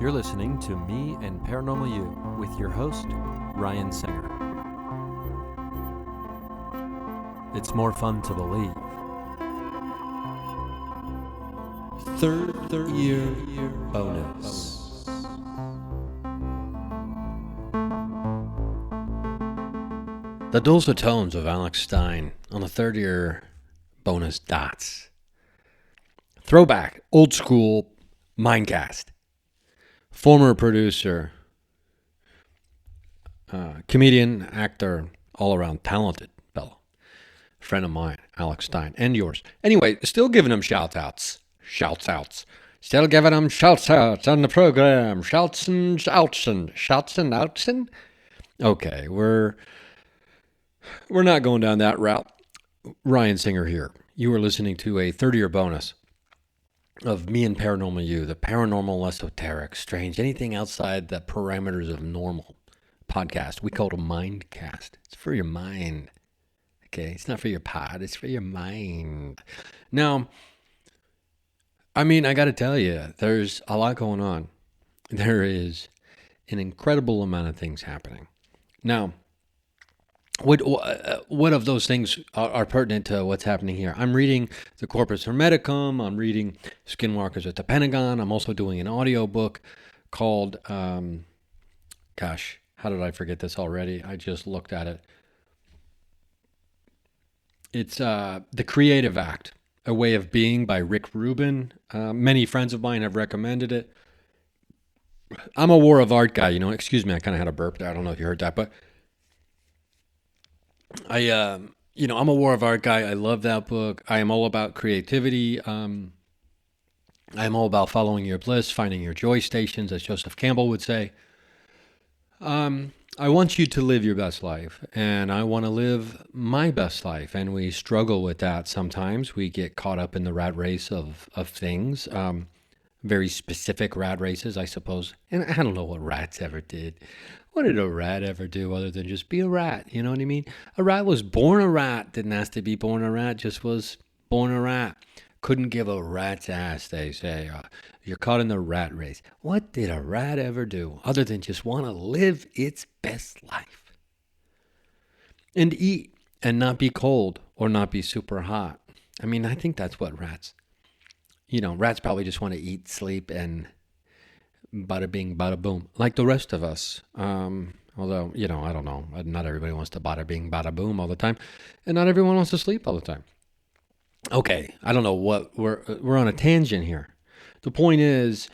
You're listening to Me and Paranormal You with your host, Ryan Singer. It's more fun to believe. Third year bonus. The dulcet tones of Alex Stein on the third year bonus dots. Throwback, old school Mindcast. Former producer, comedian, actor, all-around talented fellow. Friend of mine, Alex Stein, and yours. Anyway, still giving him shout-outs. Shout-outs. Still giving him shout-outs on the program. Shouts and outs. Okay, we're not going down that route. Ryan Singer here. You are listening to a 30-year bonus of Me and Paranormal You, the paranormal, esoteric, strange, anything outside the parameters of normal podcast. We call it a mindcast. It's for your mind. Okay, it's not for your pod. It's for your mind. Now, I got to tell you, there's a lot going on. There is an incredible amount of things happening. Now, what of those things are pertinent to what's happening here? I'm reading the Corpus Hermeticum. I'm reading Skinwalkers at the Pentagon. I'm also doing an audio book called, how did I forget this already? I just looked at it. It's The Creative Act, A Way of Being by Rick Rubin. Many friends of mine have recommended it. I'm a War of Art guy, Excuse me, I kind of had a burp there. I don't know if you heard that, but I'm a War of Art guy. I love that book. I am all about creativity. I am all about following your bliss, finding your joy stations, as Joseph Campbell would say. I want you to live your best life, and I want to live my best life, and we struggle with that sometimes. We get caught up in the rat race of things, very specific rat races, I suppose. And I don't know what rats ever did. What did a rat ever do other than just be a rat? You know what I mean? A rat was born a rat. Didn't ask to be born a rat, just was born a rat. Couldn't give a rat's ass, they say. You're caught in the rat race. What did a rat ever do other than just want to live its best life? And eat and not be cold or not be super hot. I think that's what rats, rats probably just want to eat, sleep, and bada bing, bada boom, like the rest of us. Although, I don't know. Not everybody wants to bada bing, bada boom all the time. And not everyone wants to sleep all the time. Okay, I don't know what, we're on a tangent here. The point is,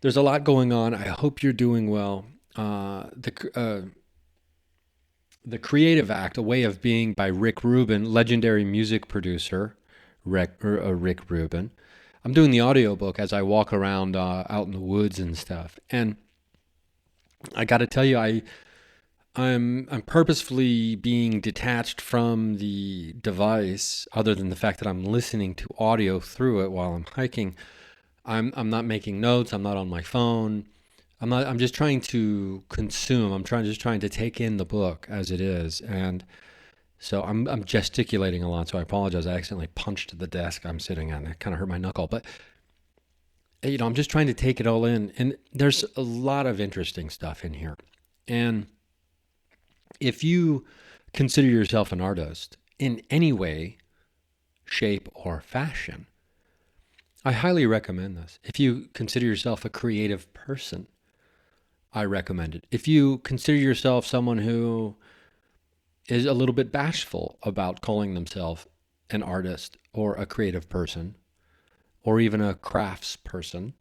there's a lot going on. I hope you're doing well. The Creative Act, A Way of Being by Rick Rubin, legendary music producer, Rick Rubin. I'm doing the audiobook as I walk around out in the woods and stuff. And I got to tell you, I'm purposefully being detached from the device, other than the fact that I'm listening to audio through it while I'm hiking. I'm not making notes. I'm not on my phone. I'm just trying to consume. I'm just trying to take in the book as it is. And so I'm gesticulating a lot, so I apologize. I accidentally punched the desk I'm sitting on. It kind of hurt my knuckle. But, I'm just trying to take it all in. And there's a lot of interesting stuff in here. And if you consider yourself an artist in any way, shape, or fashion, I highly recommend this. If you consider yourself a creative person, I recommend it. If you consider yourself someone who is a little bit bashful about calling themselves an artist or a creative person or even a crafts person,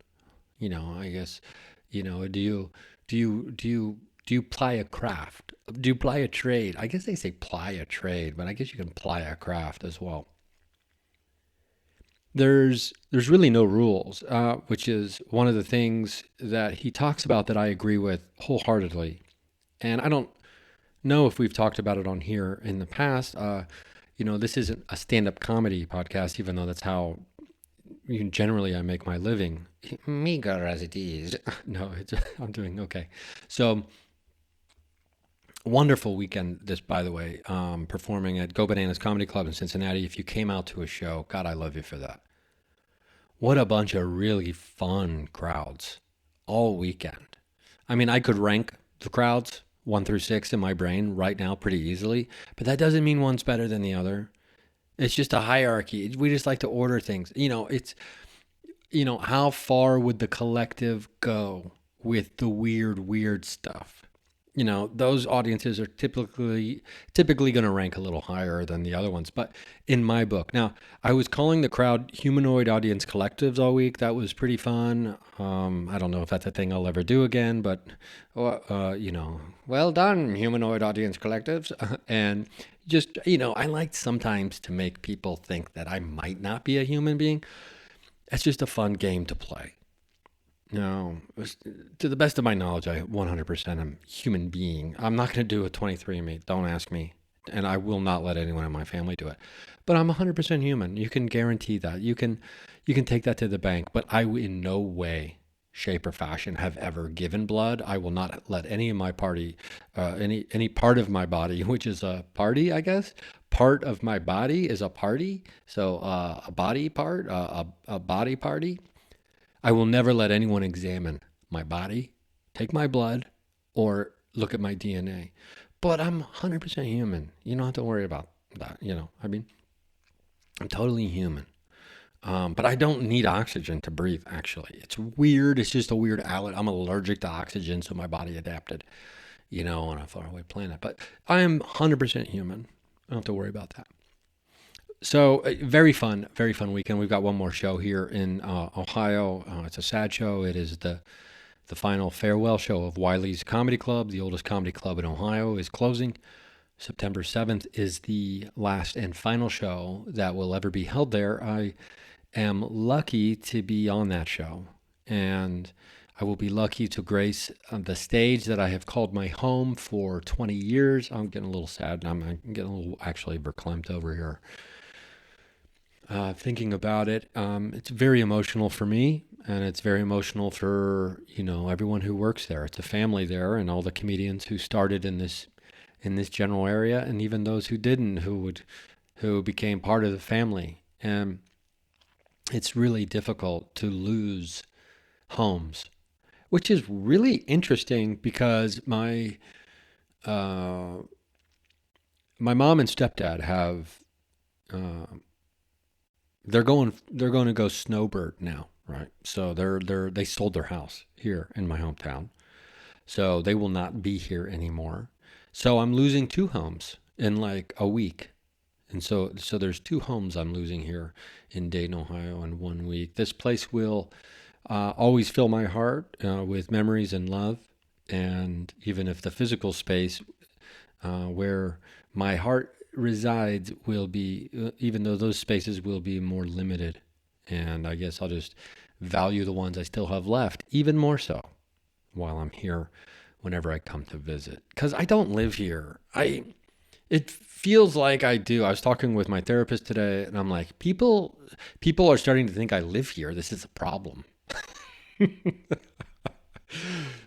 I guess, do you ply a craft? Do you ply a trade? I guess they say ply a trade, but I guess you can ply a craft as well. There's really no rules, which is one of the things that he talks about that I agree with wholeheartedly. And I don't know if we've talked about it on here in the past. This isn't a stand-up comedy podcast, even though that's how generally I make my living. Meager as it is. No, I'm doing okay. So, wonderful weekend this, by the way, performing at Go Bananas Comedy Club in Cincinnati. If you came out to a show, God, I love you for that. What a bunch of really fun crowds. all weekend. I mean, I could rank the crowds 1 through 6 in my brain right now pretty easily, but that doesn't mean one's better than the other. It's just a hierarchy. We just like to order things. How far would the collective go with the weird stuff? Those audiences are typically going to rank a little higher than the other ones. But in my book, now I was calling the crowd humanoid audience collectives all week. That was pretty fun. I don't know if that's a thing I'll ever do again, but well done, humanoid audience collectives. And just I like sometimes to make people think that I might not be a human being. It's just a fun game to play. No, to the best of my knowledge, I 100% am human being. I'm not going to do a 23andMe. Don't ask me. And I will not let anyone in my family do it. But I'm 100% human. You can guarantee that. You can take that to the bank. But I in no way, shape, or fashion have ever given blood. I will not let any of my party, any part of my body, which is a party, I guess. Part of my body is a party. So a body part, a body party. I will never let anyone examine my body, take my blood, or look at my DNA. But I'm 100% human. You don't have to worry about that. I mean, I'm totally human. But I don't need oxygen to breathe, actually. It's weird. It's just a weird outlet. I'm allergic to oxygen, so my body adapted, on a faraway planet. But I am 100% human. I don't have to worry about that. So very fun weekend. We've got one more show here in Ohio. It's a sad show. It is the final farewell show of Wiley's Comedy Club. The oldest comedy club in Ohio is closing. September 7th is the last and final show that will ever be held there. I am lucky to be on that show, and I will be lucky to grace the stage that I have called my home for 20 years. I'm getting a little sad. I'm getting a little actually verklempt over here. Thinking about it, it's very emotional for me, and it's very emotional for everyone who works there. It's a family there, and all the comedians who started in this general area, and even those who didn't, who became part of the family. And it's really difficult to lose homes, which is really interesting because my mom and stepdad have. They're going to go snowbird now, right? So they sold their house here in my hometown. So they will not be here anymore. So I'm losing 2 homes in like a week. And so there's 2 homes I'm losing here in Dayton, Ohio in 1 week. This place will always fill my heart with memories and love. And even if the physical space where my heart resides will be, even though those spaces will be more limited, and I guess I'll just value the ones I still have left even more so while I'm here whenever I come to visit, because I don't live here. It feels like I do. I was talking with my therapist today, and I'm like, people are starting to think I live here. This is a problem.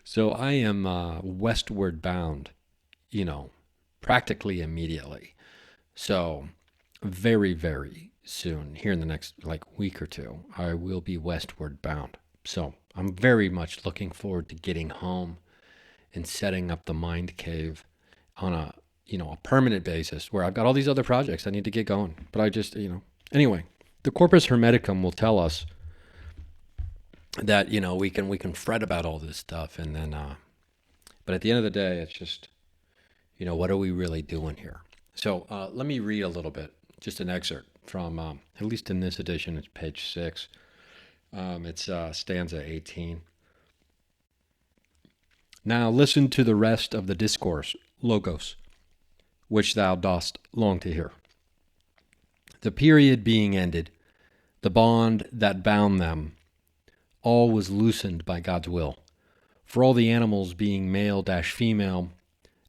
So I am westward bound, practically immediately. So very, very soon, here in the next week or 2, I will be westward bound. So I'm very much looking forward to getting home and setting up the Mind Cave on a permanent basis where I've got all these other projects I need to get going. But I just, anyway, the Corpus Hermeticum will tell us that, we can fret about all this stuff. And then, but at the end of the day, it's just, what are we really doing here? So let me read a little bit, just an excerpt from, at least in this edition, it's page 6. It's stanza 18. Now listen to the rest of the discourse, Logos, which thou dost long to hear. The period being ended, the bond that bound them, all was loosened by God's will. For all the animals being male-female,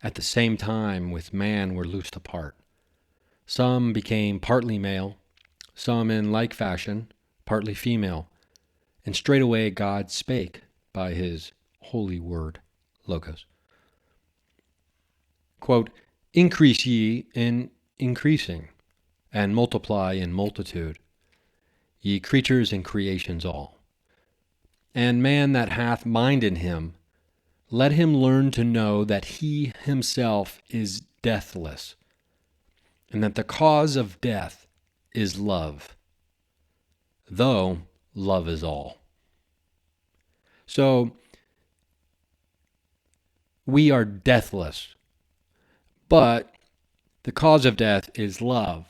at the same time with man were loosed apart. Some became partly male, some in like fashion, partly female, and straightway God spake by his holy word, Logos. Quote, increase ye in increasing, and multiply in multitude, ye creatures and creations all. And man that hath mind in him, let him learn to know that he himself is deathless, and that the cause of death is love, though love is all. So we are deathless, but the cause of death is love,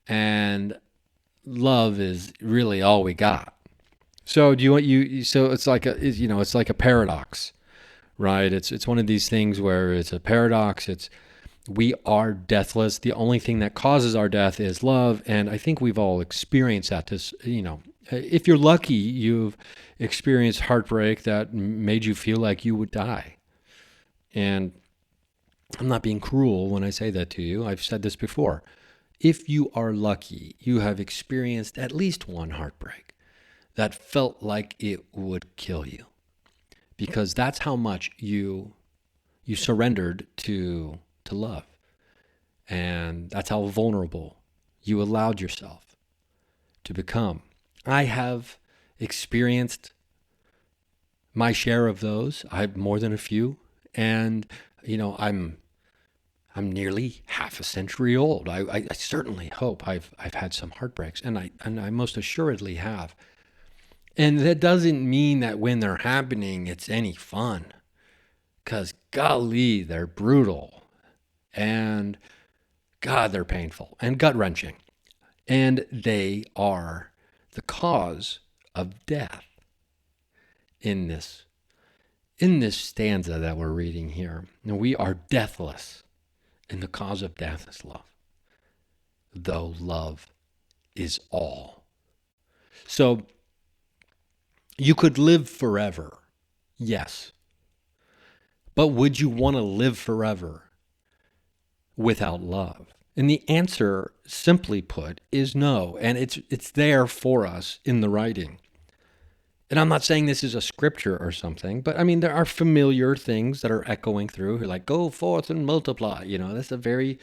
and love is really all we got. So do you want you? So it's like it's like a paradox, right? It's one of these things where it's a paradox. We are deathless. The only thing that causes our death is love, and I think we've all experienced that. If you're lucky, you've experienced heartbreak that made you feel like you would die. And I'm not being cruel when I say that to you. I've said this before. If you are lucky, you have experienced at least one heartbreak that felt like it would kill you, because that's how much you surrendered to love, and that's how vulnerable you allowed yourself to become. I have experienced my share of those. I have more than a few, and I'm nearly half a century old. I certainly hope I've had some heartbreaks, and I most assuredly have. And that doesn't mean that when they're happening, it's any fun, because golly, they're brutal, and God, they're painful and gut-wrenching, and they are the cause of death in this stanza that we're reading here. Now, we are deathless, and the cause of death is love, though love is all. So you could live forever, yes, but would you want to live forever without love? And the answer, simply put, is no. And it's there for us in the writing. And I'm not saying this is a scripture or something, but I mean, there are familiar things that are echoing through, like go forth and multiply. It's a very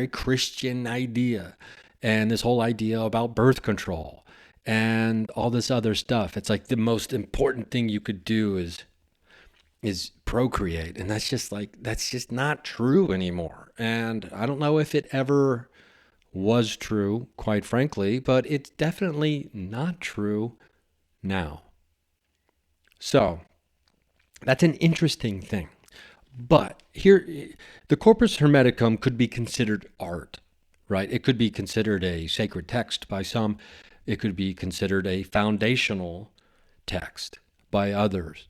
Christian idea. And this whole idea about birth control and all this other stuff. It's like the most important thing you could do is procreate. And that's just not true anymore. And I don't know if it ever was true, quite frankly, but it's definitely not true now. So that's an interesting thing. But here, the Corpus Hermeticum could be considered art, right? It could be considered a sacred text by some. It could be considered a foundational text by others.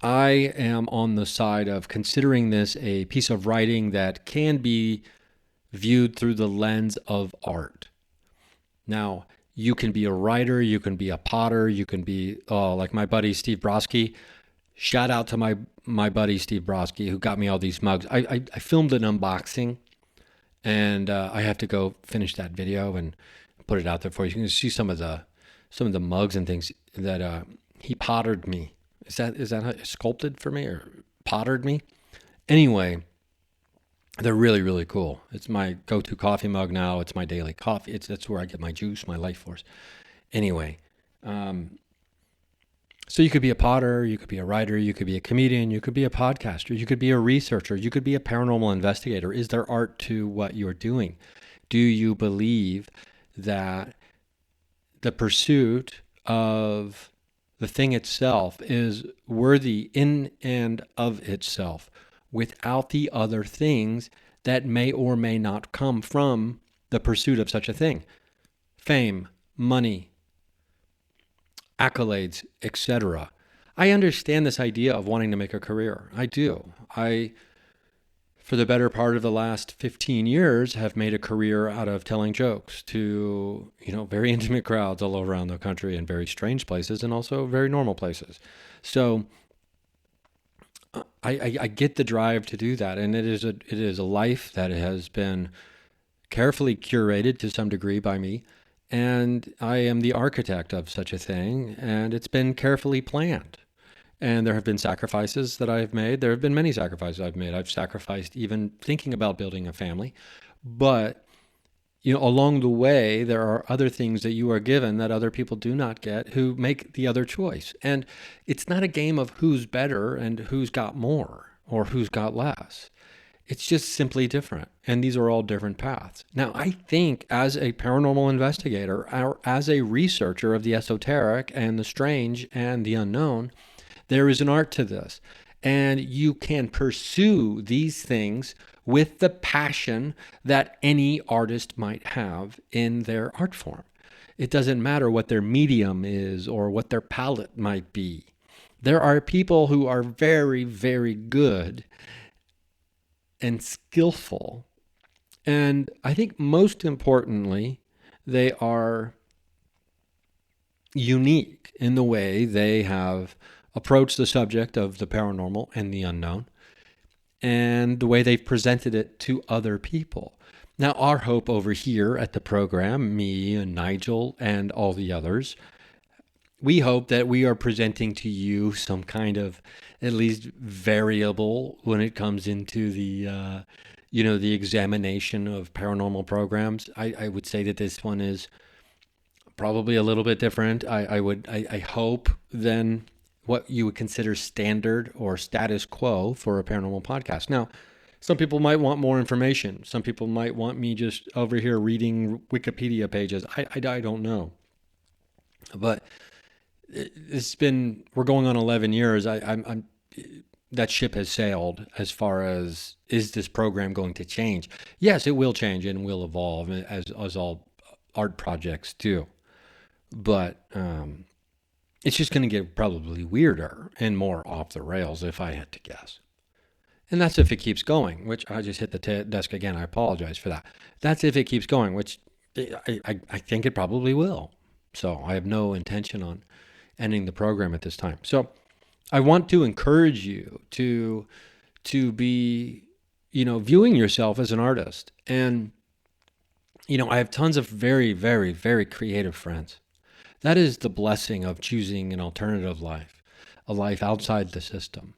I am on the side of considering this a piece of writing that can be viewed through the lens of art. Now, you can be a writer, you can be a potter, you can be like my buddy Steve Brodsky. Shout out to my buddy Steve Brodsky, who got me all these mugs. I filmed an unboxing, and I have to go finish that video and put it out there for you. You can see some of the mugs and things that he pottered me. Is that how sculpted for me or pottered me? Anyway, they're really, really cool. It's my go-to coffee mug now. It's my daily coffee. That's where I get my juice, my life force. Anyway, so you could be a potter, you could be a writer, you could be a comedian, you could be a podcaster, you could be a researcher, you could be a paranormal investigator. Is there art to what you're doing? Do you believe that the pursuit of the thing itself is worthy in and of itself, without the other things that may or may not come from the pursuit of such a thing? Fame, money, accolades, etc. I understand this idea of wanting to make a career. I do. For the better part of the last 15 years, have made a career out of telling jokes to, very intimate crowds all around the country, in very strange places and also very normal places. So I get the drive to do that, and it is a life that has been carefully curated to some degree by me, and I am the architect of such a thing, and it's been carefully planned. And there have been sacrifices that I've made. There have been many sacrifices I've made. I've sacrificed even thinking about building a family, but along the way, there are other things that you are given that other people do not get who make the other choice. And it's not a game of who's better and who's got more or who's got less. It's just simply different. And these are all different paths. Now, I think as a paranormal investigator or as a researcher of the esoteric and the strange and the unknown, there is an art to this. And you can pursue these things with the passion that any artist might have in their art form. It doesn't matter what their medium is or what their palette might be. There are people who are very, very good and skillful. And I think most importantly, they are unique in the way they have approached the subject of the paranormal and the unknown and the way they've presented it to other people. Now, our hope over here at the program, me and Nigel and all the others, we hope that we are presenting to you some kind of at least variable when it comes into the examination of paranormal programs. I would say that this one is probably a little bit different. I hope than what you would consider standard or status quo for a paranormal podcast. Now, some people might want more information. Some people might want me just over here reading Wikipedia pages. I don't know. But we're going on 11 years. I'm that ship has sailed as far as, is this program going to change? Yes, it will change and will evolve as all art projects do. But it's just going to get probably weirder and more off the rails if I had to guess. And that's if it keeps going, which I just hit the desk again. I apologize for that. That's if it keeps going, which I think it probably will. So I have no intention on ending the program at this time. So I want to encourage you to be, viewing yourself as an artist. And, I have tons of very, very, very creative friends. That is the blessing of choosing an alternative life, a life outside the system.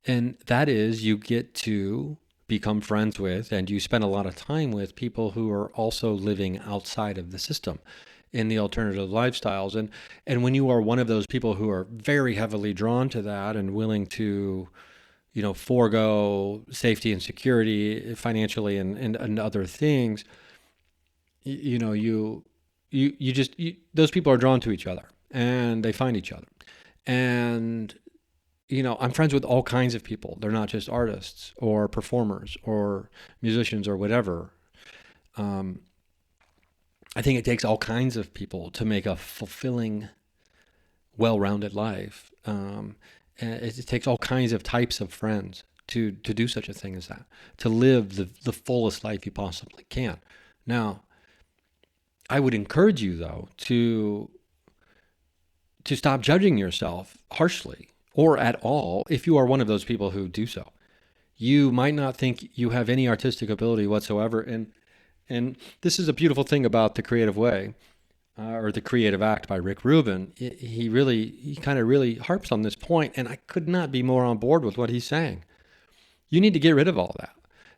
And that is, you get to become friends with and you spend a lot of time with people who are also living outside of the system in the alternative lifestyles. And when you are one of those people who are very heavily drawn to that and willing to, forego safety and security financially and other things, those people are drawn to each other and they find each other. And, I'm friends with all kinds of people. They're not just artists or performers or musicians or whatever. I think it takes all kinds of people to make a fulfilling, well-rounded life. And it takes all kinds of types of friends to do such a thing as that, to live the fullest life you possibly can. Now, I would encourage you, though, to stop judging yourself harshly or at all if you are one of those people who do so. You might not think you have any artistic ability whatsoever, and this is a beautiful thing about The Creative Way, or The Creative Act by Rick Rubin. He kind of really harps on this point, and I could not be more on board with what he's saying. You need to get rid of all that.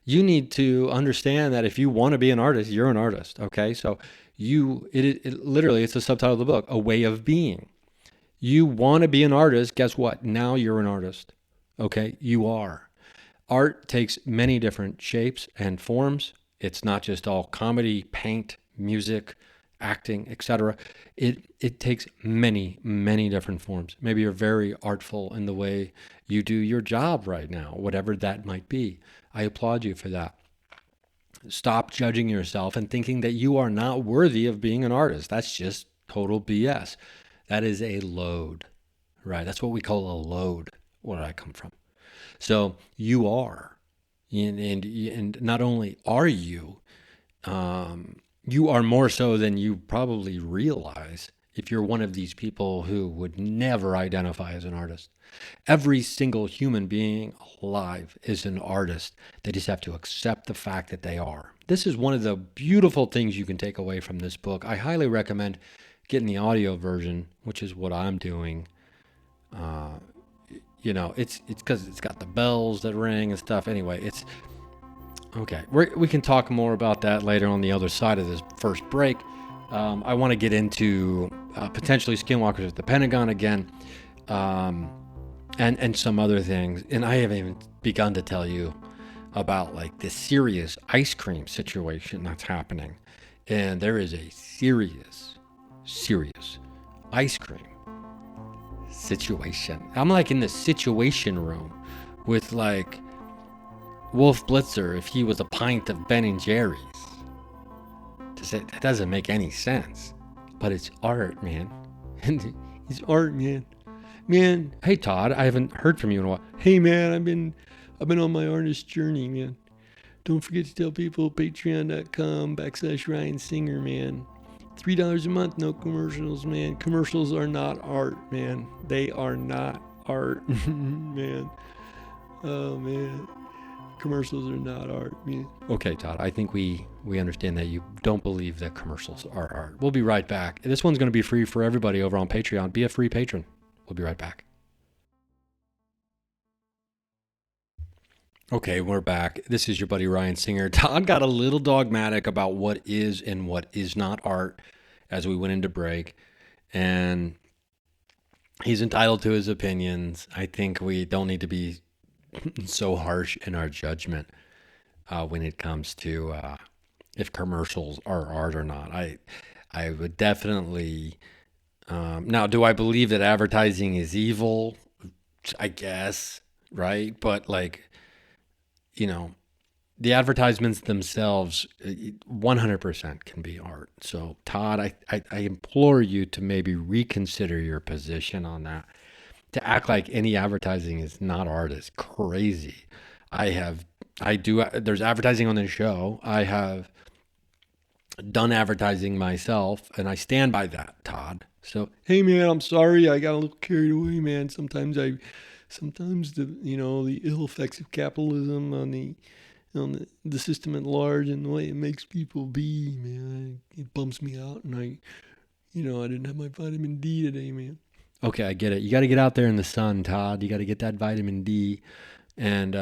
You need to understand that if you want to be an artist, you're an artist, okay? So it literally, it's the subtitle of the book, A Way of Being. You want to be an artist, guess what? Now you're an artist, okay? You are. Art takes many different shapes and forms. It's not just all comedy, paint, music, acting, etc. It takes many, many different forms. Maybe you're very artful in the way you do your job right now, whatever that might be. I applaud you for that. Stop judging yourself and thinking that you are not worthy of being an artist. That's just total BS. That is a load, right? That's what we call a load, where I come from. So you are. And not only are you, you are more so than you probably realize if you're one of these people who would never identify as an artist. Every single human being alive is an artist. They just have to accept the fact that they are. This is one of the beautiful things you can take away from this book. I highly recommend getting the audio version, which is what I'm doing. It's because it's got the bells that ring and stuff. Anyway, Okay, we can talk more about that later on the other side of this first break. I want to get into potentially skinwalkers at the Pentagon again, um, and some other things. And I haven't even begun to tell you about like this serious ice cream situation that's happening. And there is a serious ice cream situation. I'm like in the situation room with like Wolf Blitzer if he was a pint of Ben and Jerry's. That doesn't make any sense. But it's art, man. It's art, man. Man, hey Todd, I haven't heard from you in a while. Hey man, I've been on my artist journey, man. Don't forget to tell people patreon.com/Ryan Singer, man. $3 a month, no commercials, man. Commercials are not art, man. They are not art, man. Oh man. Commercials are not art, man. Okay, Todd, I think we understand that you don't believe that commercials are art. We'll be right back. This one's going to be free for everybody over on Patreon. Be a free patron. We'll be right back. Okay, we're back. This is your buddy Ryan Singer. Todd got a little dogmatic about what is and what is not art as we went into break. And he's entitled to his opinions. I think we don't need to be so harsh in our judgment when it comes to if commercials are art or not. I would definitely... now, do I believe that advertising is evil? I guess, right? But like... the advertisements themselves 100% can be art. So Todd, I implore you to maybe reconsider your position on that. To act like any advertising is not art is crazy. There's advertising on this show. I have done advertising myself and I stand by that, Todd. So, hey man, I'm sorry. I got a little carried away, man. Sometimes the ill effects of capitalism on the system at large and the way it makes people be, man, it bums me out. And I didn't have my vitamin D today, man. Okay, I get it. You got to get out there in the sun, Todd. You got to get that vitamin D, and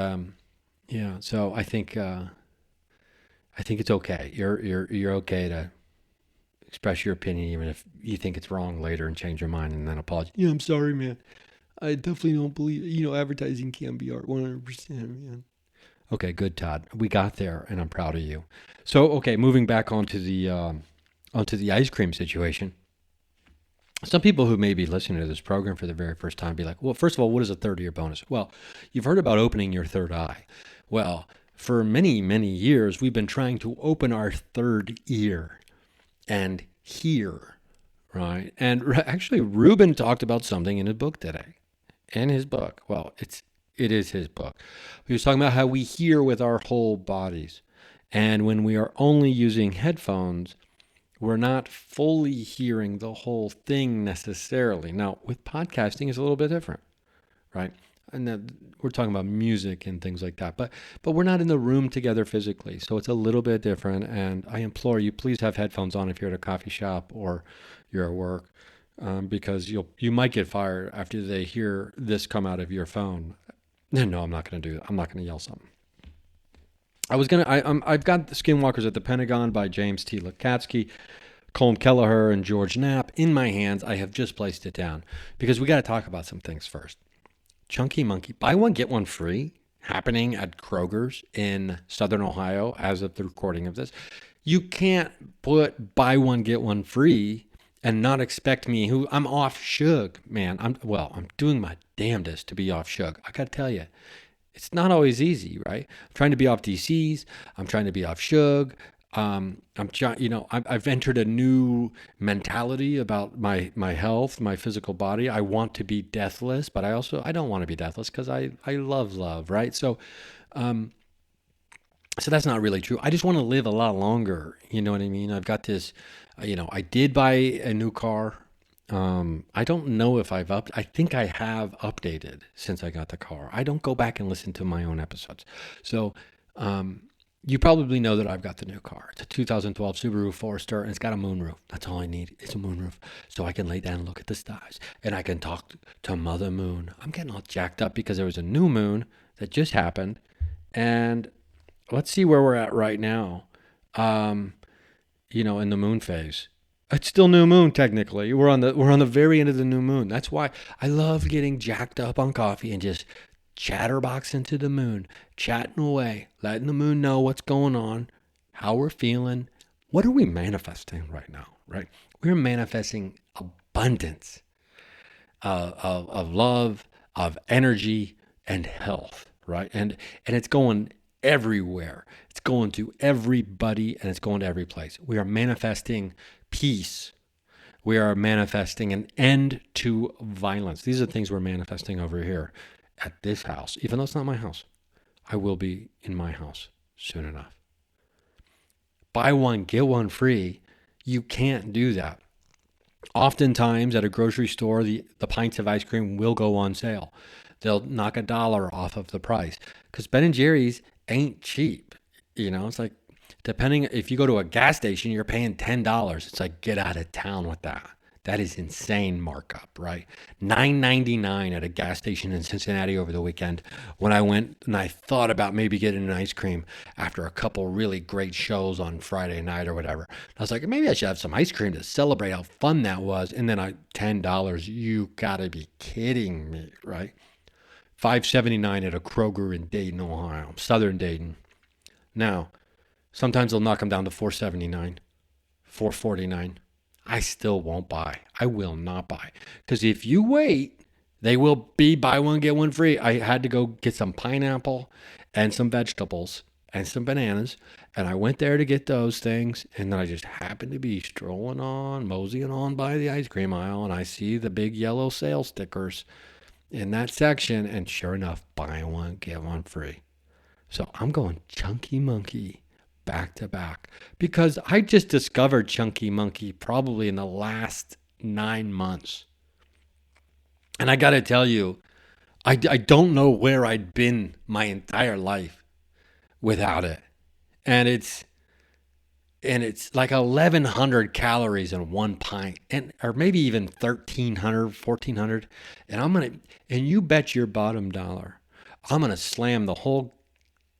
yeah. So I think it's okay. You're okay to express your opinion, even if you think it's wrong later, and change your mind and then apologize. Yeah, I'm sorry, man. I definitely don't believe advertising can be art, 100%, man. Okay, good, Todd. We got there, and I'm proud of you. So, okay, moving back onto the ice cream situation. Some people who may be listening to this program for the very first time be like, well, first of all, what is a third-ear bonus? Well, you've heard about opening your third eye. Well, for many, many years, we've been trying to open our third ear and hear, right? And actually, Ruben talked about something in his book today. In his book. Well, it is his book. He was talking about how we hear with our whole bodies. And when we are only using headphones, we're not fully hearing the whole thing necessarily. Now, with podcasting, it's a little bit different, right? And we're talking about music and things like that. But we're not in the room together physically, so it's a little bit different. And I implore you, please have headphones on if you're at a coffee shop or you're at work, because you might get fired after they hear this come out of your phone. No, I'm not going to do that. I'm not going to yell something. I've got Skinwalkers at the Pentagon by James T. Lukatsky, Colm Kelleher, and George Knapp in my hands. I have just placed it down because we got to talk about some things first. Chunky Monkey, buy one, get one free, happening at Kroger's in Southern Ohio as of the recording of this. You can't put buy one, get one free and not expect me, I'm off Suge, man. I'm doing my damnedest to be off Suge. I got to tell you. It's not always easy, right? I'm trying to be off DCs. I'm trying to be off Suge. I've entered a new mentality about my health, my physical body. I want to be deathless, but I don't want to be deathless because I love, right? So that's not really true. I just want to live a lot longer. You know what I mean? I've got this, I did buy a new car. I don't know if I think I have updated since I got the car. I don't go back and listen to my own episodes. So, you probably know that I've got the new car. It's a 2012 Subaru Forester and it's got a moonroof. That's all I need. It's a moonroof. So I can lay down and look at the stars and I can talk to Mother Moon. I'm getting all jacked up because there was a new moon that just happened and let's see where we're at right now. Um, in the moon phase. It's still new moon technically. We're on the very end of the new moon. That's why I love getting jacked up on coffee and just chatterbox into the moon, chatting away, letting the moon know what's going on, how we're feeling. What are we manifesting right now, right? We're manifesting abundance of love, of energy, and health, right? And it's going everywhere. It's going to everybody, and it's going to every place. We are manifesting peace. We are manifesting an end to violence. These are the things we're manifesting over here at this house. Even though it's not my house, I will be in my house soon enough. Buy one, get one free. You can't do that. Oftentimes at a grocery store, the pints of ice cream will go on sale. They'll knock $1 off of the price because Ben and Jerry's ain't cheap. It's like, depending, if you go to a gas station, you're paying $10. It's like, get out of town with that. That is insane markup, right? $9.99 at a gas station in Cincinnati over the weekend when I went and I thought about maybe getting an ice cream after a couple really great shows on Friday night or whatever. I was like, maybe I should have some ice cream to celebrate how fun that was. And then $10, you gotta be kidding me, right? $5.79 at a Kroger in Dayton, Ohio, Southern Dayton. Now, sometimes they'll knock them down to $4.79, $4.49. I still won't buy. I will not buy. Because if you wait, they will be buy one, get one free. I had to go get some pineapple and some vegetables and some bananas. And I went there to get those things. And then I just happened to be strolling on, moseying on by the ice cream aisle. And I see the big yellow sale stickers in that section. And sure enough, buy one, get one free. So I'm going Chunky Monkey back to back because I just discovered Chunky Monkey probably in the last 9 months. And I got to tell you, I don't know where I'd been my entire life without it. And it's like 1,100 calories in one pint, or maybe even 1,300, 1,400. And you bet your bottom dollar, I'm going to slam the whole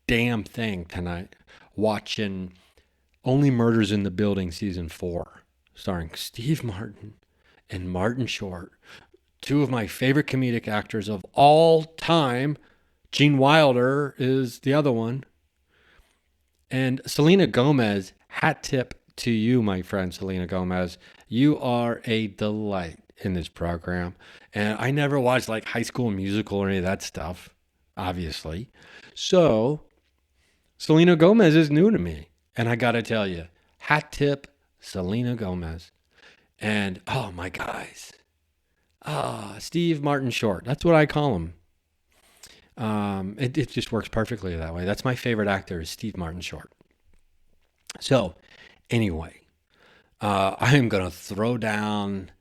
damn thing tonight watching Only Murders in the Building season 4, starring Steve Martin and Martin Short, two of my favorite comedic actors of all time. Gene Wilder is the other one. And Selena Gomez, hat tip to you, my friend Selena Gomez. You are a delight in this program. And I never watched like High School Musical or any of that stuff, obviously. So Selena Gomez is new to me. And I got to tell you, hat tip Selena Gomez. And, oh, my guys. Steve Martin Short. That's what I call him. It just works perfectly that way. That's my favorite actor is Steve Martin Short. So, anyway, I am going to throw down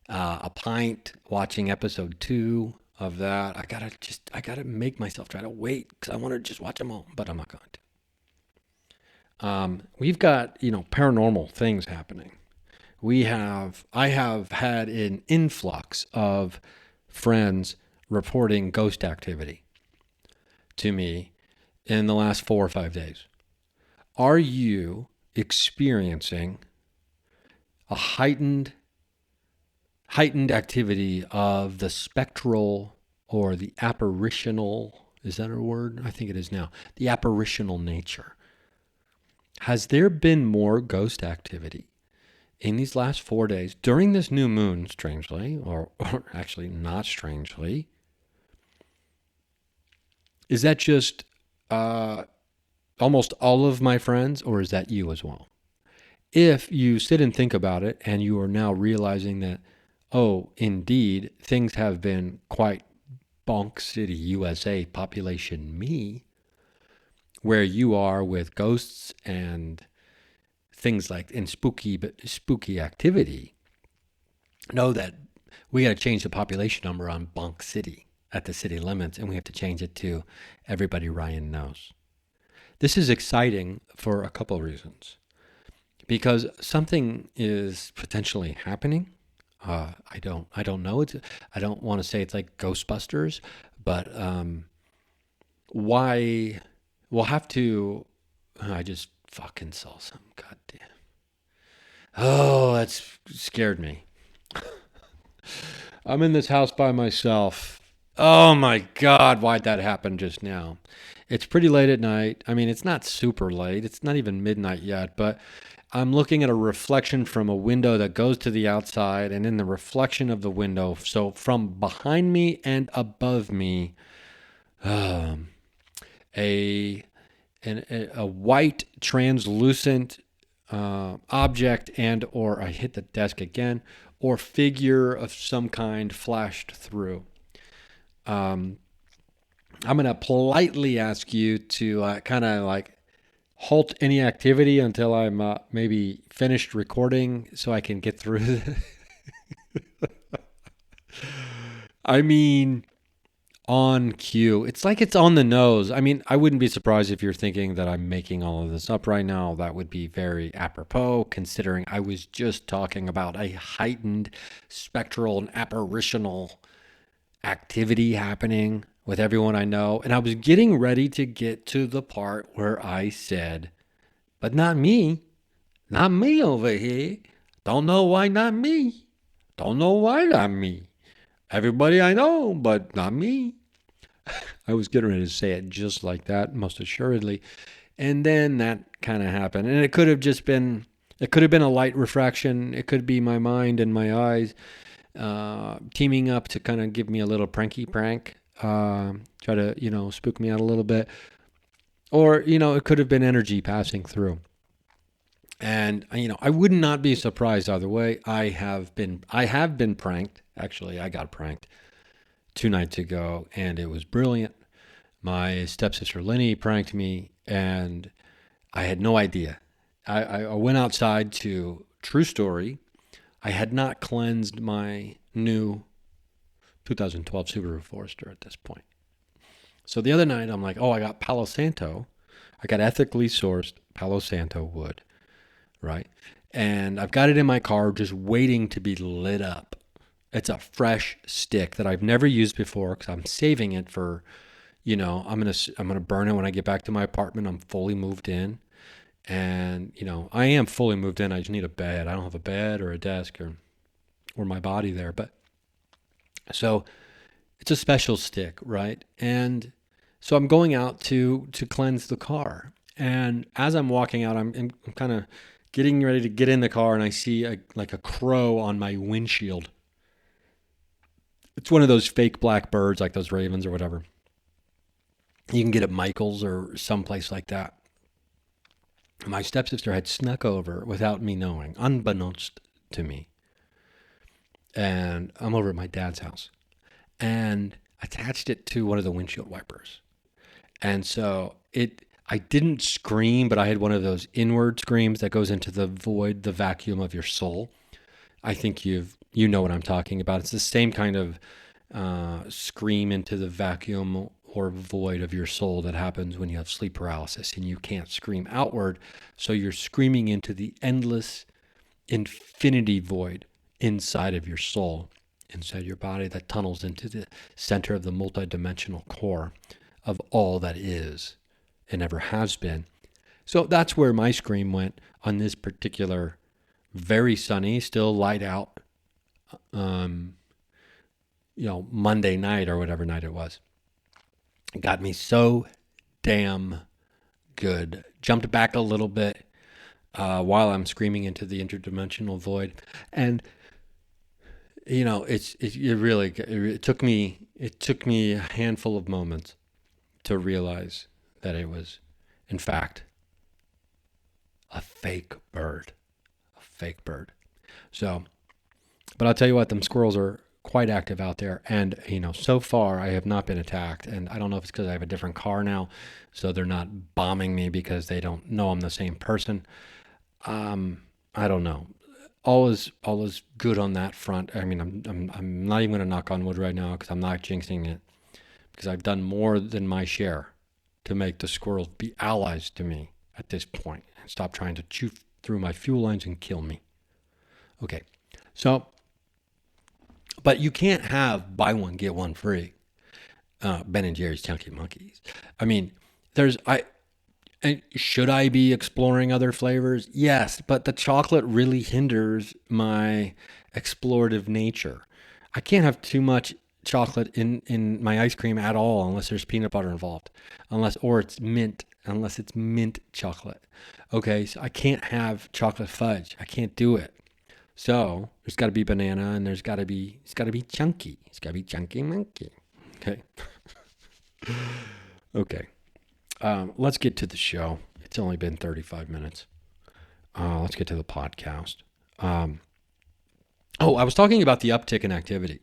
a pint watching episode 2 of that. I gotta make myself try to wait because I want to just watch them all, but I'm not going to. We've got, paranormal things happening. I have had an influx of friends reporting ghost activity to me in the last 4 or 5 days. Are you experiencing a heightened activity of the spectral or the apparitional? Is that a word? I think it is now. The apparitional nature. Has there been more ghost activity in these last 4 days during this new moon, strangely, or actually not strangely? Is that just almost all of my friends, or is that you as well? If you sit and think about it and you are now realizing that, oh, indeed, things have been quite Bonk City, USA, population me, where you are with ghosts and things like in spooky activity, know that we got to change the population number on Bonk City at the city limits, and we have to change it to everybody Ryan knows. This is exciting for a couple of reasons. Because something is potentially happening. I don't know. I don't want to say it's like Ghostbusters, but why we'll have to I just fucking saw some. God damn. Oh, that's scared me. I'm in this house by myself. Oh my God, why'd that happen just now? It's pretty late at night. I mean, it's not super late. It's not even midnight yet, but I'm looking at a reflection from a window that goes to the outside, and in the reflection of the window, so from behind me and above me, um, a a white translucent object and or I hit the desk again or figure of some kind flashed through. Um, I'm going to politely ask you to kind of like halt any activity until I'm maybe finished recording so I can get through this. I mean, on cue. It's like it's on the nose. I mean, I wouldn't be surprised if you're thinking that I'm making all of this up right now. That would be very apropos, considering I was just talking about a heightened spectral and apparitional activity happening with everyone I know. And I was getting ready to get to the part where I said, but not me. Not me over here. Don't know why not me. Don't know why not me. Everybody I know, but not me. I was getting ready to say it just like that, most assuredly. And then that kind of happened. And it could have been a light refraction. It could be my mind and my eyes teaming up to kind of give me a little pranky prank, try to, spook me out a little bit. Or, it could have been energy passing through. And, I would not be surprised either way. I have been pranked. Actually, I got pranked 2 nights ago, and it was brilliant. My stepsister Lenny pranked me, and I had no idea. I went outside to, true story, I had not cleansed my new 2012 Subaru Forester at this point. So the other night, I'm like, I got Palo Santo. I got ethically sourced Palo Santo wood, right? And I've got it in my car just waiting to be lit up. It's a fresh stick that I've never used before because I'm saving it for, I'm gonna burn it when I get back to my apartment. I'm fully moved in, and I am fully moved in. I just need a bed. I don't have a bed or a desk or my body there, but so it's a special stick, right? And so I'm going out to cleanse the car, and as I'm walking out, I'm kind of getting ready to get in the car, and I see a crow on my windshield. It's one of those fake black birds, like those ravens or whatever. You can get at Michael's or someplace like that. My stepsister had snuck over without me knowing, unbeknownst to me. And I'm over at my dad's house and attached it to one of the windshield wipers. And so I didn't scream, but I had one of those inward screams that goes into the void, the vacuum of your soul. I think you know what I'm talking about. It's the same kind of scream into the vacuum or void of your soul that happens when you have sleep paralysis and you can't scream outward. So you're screaming into the endless infinity void inside of your soul, inside your body that tunnels into the center of the multidimensional core of all that is and ever has been. So that's where my scream went on this particular very sunny, still light out, Monday night or whatever night it was. It got me so damn good. Jumped back a little bit while I'm screaming into the interdimensional void, and it took me a handful of moments to realize that it was, in fact, a fake bird. So, but I'll tell you what, them squirrels are quite active out there. And, so far I have not been attacked. And I don't know if it's because I have a different car now, so they're not bombing me because they don't know I'm the same person. I don't know. All is good on that front. I mean, I'm not even going to knock on wood right now because I'm not jinxing it, because I've done more than my share to make the squirrels be allies to me at this point and stop trying to chew through my fuel lines and kill me. Okay, so, but you can't have buy one, get one free. Ben and Jerry's Chunky Monkeys. I mean, And should I be exploring other flavors? Yes, but the chocolate really hinders my explorative nature. I can't have too much chocolate in my ice cream at all unless there's peanut butter involved. Or it's mint, unless it's mint chocolate. Okay, so I can't have chocolate fudge. I can't do it. So there's got to be banana, and it's got to be chunky. It's got to be chunky monkey. Okay. Okay. Let's get to the show. It's only been 35 minutes. Let's get to the podcast. I was talking about the uptick in activity.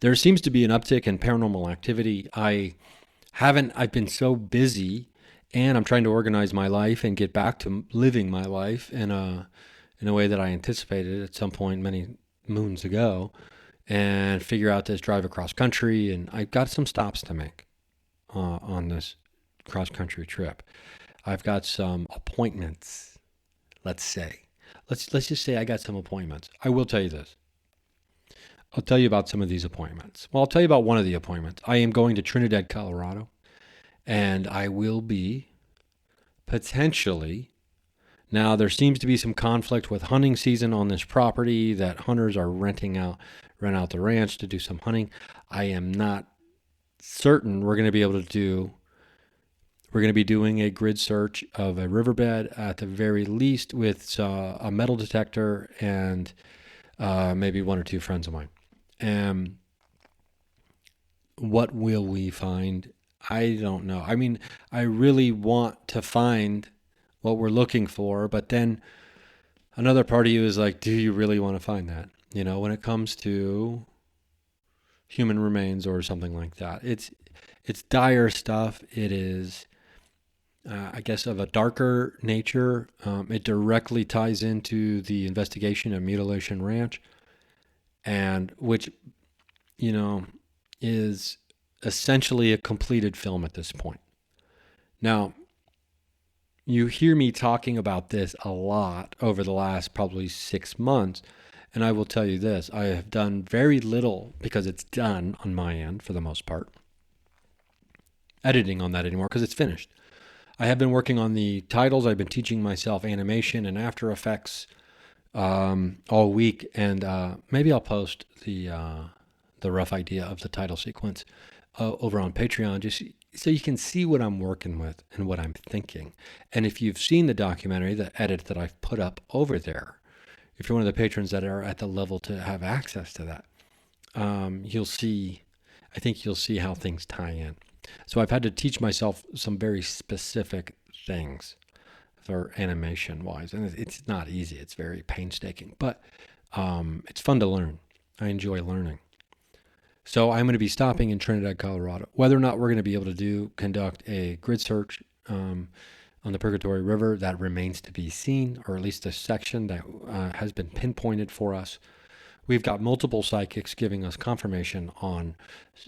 There seems to be an uptick in paranormal activity. I've been so busy, and I'm trying to organize my life and get back to living my life in a way that I anticipated at some point many moons ago, and figure out this drive across country. And I've got some stops to make on this cross country trip. I've got some appointments. Let's just say I got some appointments. I will tell you this. I'll tell you about some of these appointments. Well, I'll tell you about one of the appointments. I am going to Trinidad, Colorado, and I will be potentially. Now, there seems to be some conflict with hunting season on this property, that hunters are rent out the ranch to do some hunting. I am not certain we're going to be able to do. We're going to be doing a grid search of a riverbed at the very least with a metal detector and maybe one or two friends of mine. What will we find? I don't know. I mean, I really want to find what we're looking for, but then another part of you is like, do you really want to find that? You know, when it comes to human remains or something like that, it's dire stuff. It is, I guess, of a darker nature. It directly ties into the investigation of Mutilation Ranch, and which, is essentially a completed film at this point. Now, you hear me talking about this a lot over the last probably 6 months, and I will tell you this. I have done very little, because it's done on my end for the most part, editing on that anymore because it's finished. I have been working on the titles. I've been teaching myself animation and After Effects all week, and maybe I'll post the rough idea of the title sequence over on Patreon, just so you can see what I'm working with and what I'm thinking. And if you've seen the documentary, the edit that I've put up over there, if you're one of the patrons that are at the level to have access to that, you'll see how things tie in. So I've had to teach myself some very specific things for animation wise, and it's not easy. It's very painstaking, but it's fun to learn. I enjoy learning. So I'm going to be stopping in Trinidad, Colorado. Whether or not we're going to be able to conduct a grid search on the Purgatory River, that remains to be seen, or at least a section that has been pinpointed for us. We've got multiple psychics giving us confirmation on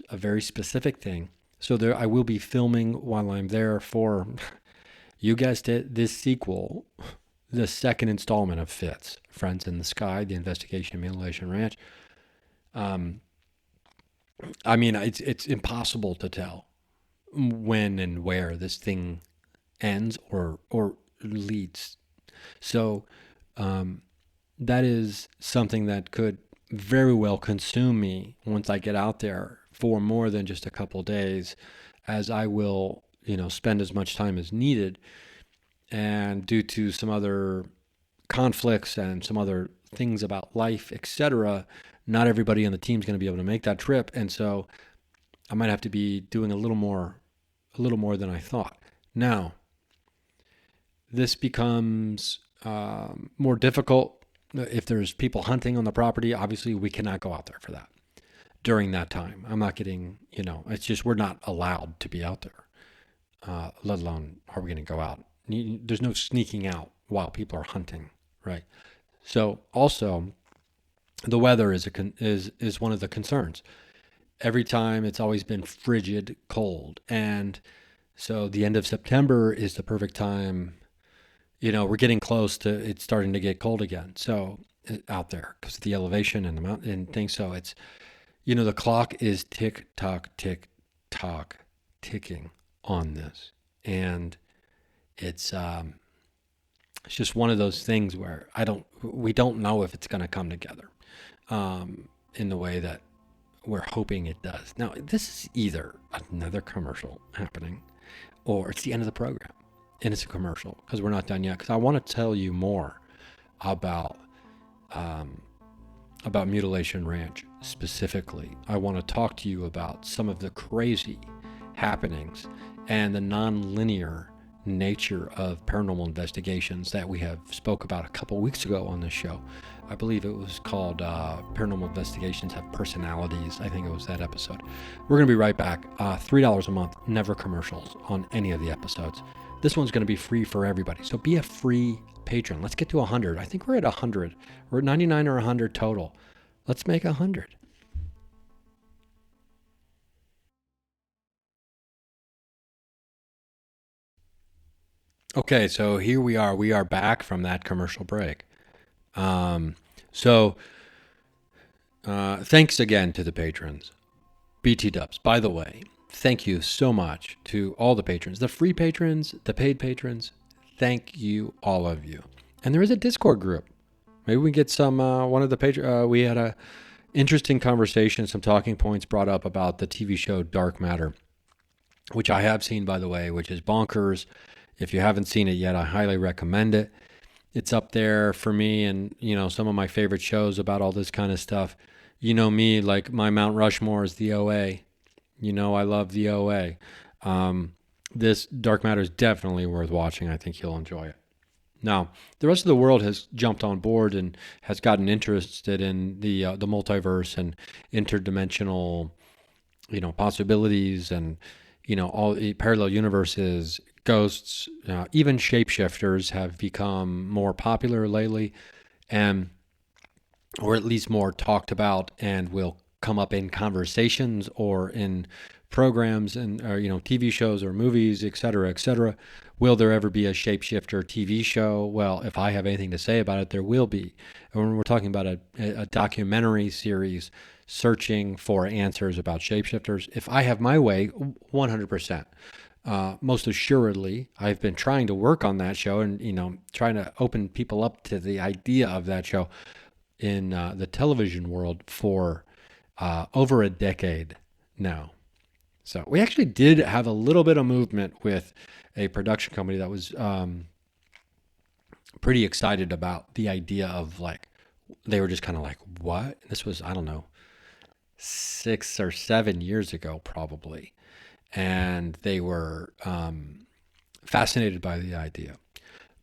a very specific thing. So I will be filming while I'm there for, you guessed it, this sequel, the second installment of Fitz, Friends in the Sky, the investigation of Mutilation Ranch. I mean, it's impossible to tell when and where this thing ends or leads. So that is something that could very well consume me once I get out there for more than just a couple days, as I will, spend as much time as needed. And due to some other conflicts and some other things about life, etc., not everybody on the team is going to be able to make that trip. And so I might have to be doing a little more than I thought. Now, this becomes more difficult if there's people hunting on the property. Obviously, we cannot go out there for that during that time. I'm not getting, it's just we're not allowed to be out there, let alone are we going to go out. There's no sneaking out while people are hunting, right? So also, the weather is one of the concerns. Every time it's always been frigid cold, and so the end of September is the perfect time. We're getting close to it starting to get cold again. So out there, because of the elevation and the mountain and things. So it's, the clock is tick tock ticking on this, and it's just one of those things where we don't know if it's going to come together in the way that we're hoping it does. Now, this is either another commercial happening or it's the end of the program and it's a commercial because we're not done yet. Because I want to tell you more about Mutilation Ranch specifically. I want to talk to you about some of the crazy happenings and the non-linear nature of paranormal investigations that we have spoke about a couple weeks ago on this show. I believe it was called Paranormal Investigations Have Personalities. I think it was that episode. We're going to be right back. $3 a month, never commercials on any of the episodes. This one's going to be free for everybody. So be a free patron. Let's get to 100. I think we're at 100. We're at 99 or 100 total. Let's make 100. Okay, so here we are. We are back from that commercial break. So thanks again to the patrons. BT Dubs, by the way, thank you so much to all the patrons, the free patrons, the paid patrons. Thank you, all of you. And there is a Discord group. Maybe we get some, one of the patrons, we had a interesting conversation, some talking points brought up about the TV show Dark Matter, which I have seen, by the way, which is bonkers. If you haven't seen it yet, I highly recommend it. It's up there for me and, some of my favorite shows about all this kind of stuff. You know me, like my Mount Rushmore is the OA. I love the OA. This Dark Matter is definitely worth watching. I think you'll enjoy it. Now, the rest of the world has jumped on board and has gotten interested in the multiverse and interdimensional, possibilities and, all parallel universes, ghosts, even shapeshifters have become more popular lately, or at least more talked about, and will come up in conversations or in programs and TV shows or movies, et cetera, et cetera. Will there ever be a shapeshifter TV show? Well, if I have anything to say about it, there will be. And when we're talking about a documentary series searching for answers about shapeshifters, if I have my way, 100%. Most assuredly, I've been trying to work on that show and, trying to open people up to the idea of that show in the television world for over a decade now. So we actually did have a little bit of movement with a production company that was pretty excited about the idea of they were just kind of like, what? This was, I don't know, 6 or 7 years ago, probably. And they were fascinated by the idea.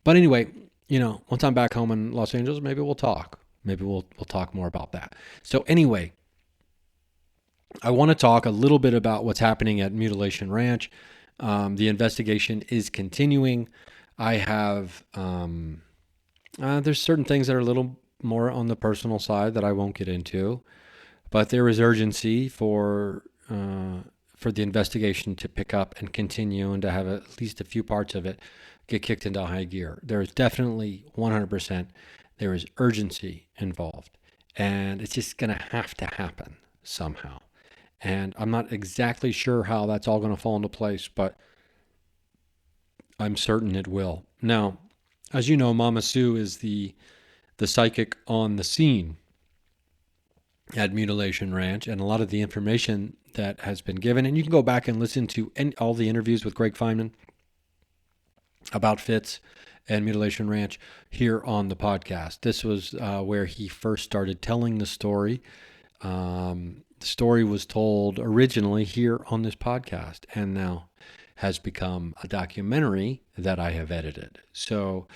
But anyway, once I'm back home in Los Angeles, maybe we'll talk. Maybe we'll talk more about that. So anyway, I want to talk a little bit about what's happening at Mutilation Ranch. The investigation is continuing. I have, there's certain things that are a little more on the personal side that I won't get into, but there is urgency for the investigation to pick up and continue and to have at least a few parts of it get kicked into high gear. There is definitely 100%, there is urgency involved, and it's just going to have to happen somehow. And I'm not exactly sure how that's all going to fall into place, but I'm certain it will. Now, as you know, Mama Sue is the psychic on the scene at Mutilation Ranch, and a lot of the information that has been given, and you can go back and listen to all the interviews with Greg Feynman about Fitz and Mutilation Ranch here on the podcast. This was where he first started telling the story. The story was told originally here on this podcast and now has become a documentary that I have edited. So